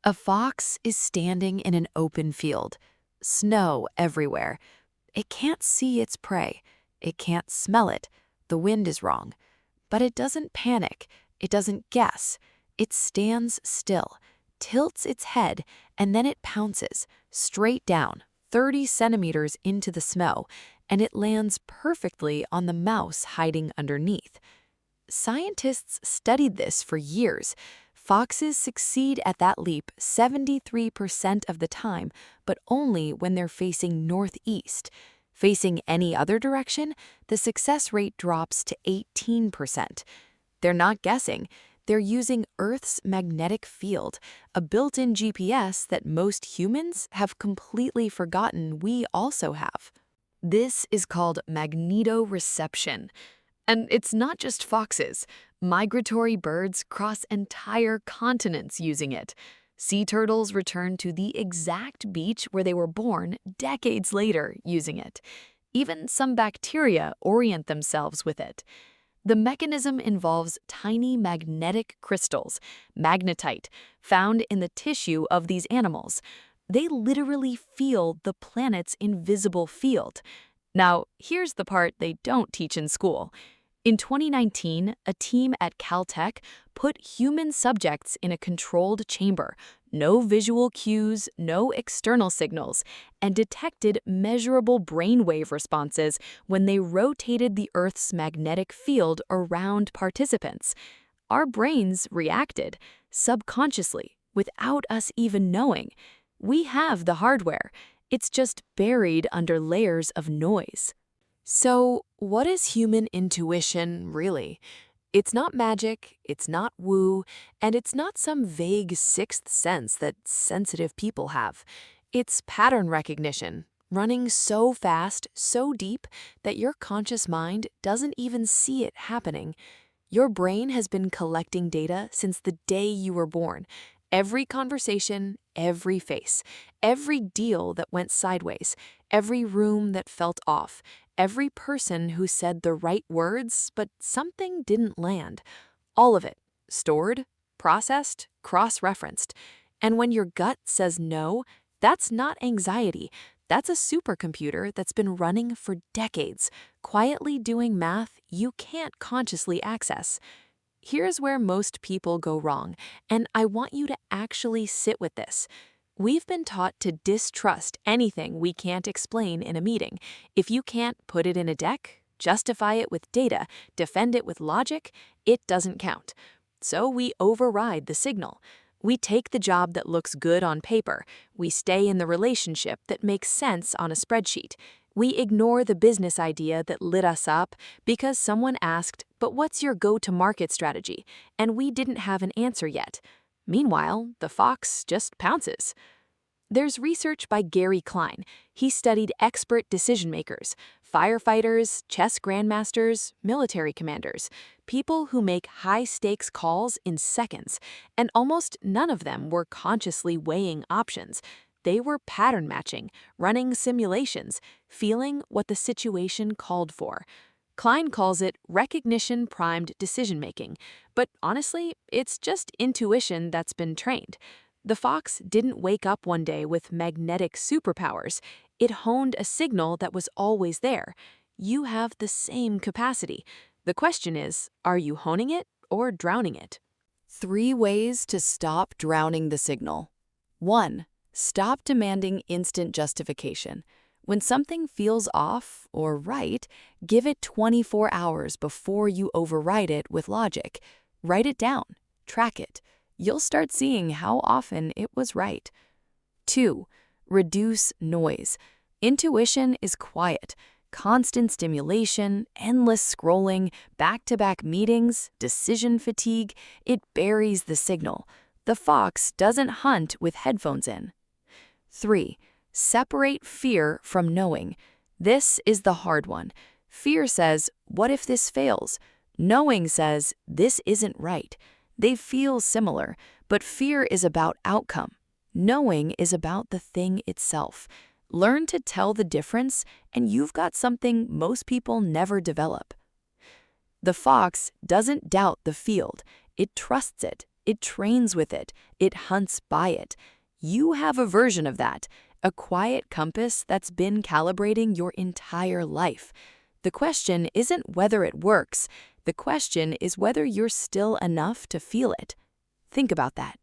A fox is standing in an open field. Snow everywhere. It can't see its prey. It can't smell it. The wind is wrong. But it doesn't panic. It doesn't guess. It stands still, tilts its head, and then it pounces, straight down, 30 centimeters into the snow, and it lands perfectly on the mouse hiding underneath. Scientists studied this for years. Foxes succeed at that leap 73% of the time, but only when they're facing northeast. Facing any other direction, the success rate drops to 18%. They're not guessing. They're using Earth's magnetic field, a built-in GPS that most humans have completely forgotten we also have. This is called magnetoreception. And it's not just foxes. Migratory birds cross entire continents using it. Sea turtles return to the exact beach where they were born decades later using it. Even some bacteria orient themselves with it. The mechanism involves tiny magnetic crystals, magnetite, found in the tissue of these animals. They literally feel the planet's invisible field. Now, here's the part they don't teach in school. In 2019, a team at Caltech put human subjects in a controlled chamber, no visual cues, no external signals, and detected measurable brainwave responses when they rotated the Earth's magnetic field around participants. Our brains reacted, subconsciously, without us even knowing. We have the hardware. It's just buried under layers of noise. So, what is human intuition, really? It's not magic, it's not woo, and it's not some vague sixth sense that sensitive people have. It's pattern recognition, running so fast, so deep, that your conscious mind doesn't even see it happening. Your brain has been collecting data since the day you were born. Every conversation, every face, every deal that went sideways, every room that felt off, every person who said the right words, but something didn't land. All of it, stored, processed, cross-referenced. And when your gut says no, that's not anxiety. That's a supercomputer that's been running for decades, quietly doing math you can't consciously access. Here's where most people go wrong, and I want you to actually sit with this. We've been taught to distrust anything we can't explain in a meeting. If you can't put it in a deck, justify it with data, defend it with logic, it doesn't count. So we override the signal. We take the job that looks good on paper. We stay in the relationship that makes sense on a spreadsheet. We ignore the business idea that lit us up because someone asked, "But what's your go-to-market strategy?" And we didn't have an answer yet. Meanwhile, the fox just pounces. There's research by Gary Klein. He studied expert decision-makers, firefighters, chess grandmasters, military commanders, people who make high-stakes calls in seconds, and almost none of them were consciously weighing options. They were pattern matching, running simulations, feeling what the situation called for. Klein calls it recognition-primed decision-making, but honestly, it's just intuition that's been trained. The fox didn't wake up one day with magnetic superpowers. It honed a signal that was always there. You have the same capacity. The question is, are you honing it or drowning it? 3 ways to stop drowning the signal. 1. Stop demanding instant justification. When something feels off or right, give it 24 hours before you override it with logic. Write it down. Track it. You'll start seeing how often it was right. 2. Reduce noise. Intuition is quiet. Constant stimulation, endless scrolling, back-to-back meetings, decision fatigue, it buries the signal. The fox doesn't hunt with headphones in. 3. Separate fear from knowing. This is the hard one. Fear says, "What if this fails?" Knowing says, "This isn't right." They feel similar, but fear is about outcome. Knowing is about the thing itself. Learn to tell the difference, and you've got something most people never develop. The fox doesn't doubt the field. It trusts it. It trains with it. It hunts by it. You have a version of that, a quiet compass that's been calibrating your entire life. The question isn't whether it works. The question is whether you're still enough to feel it. Think about that.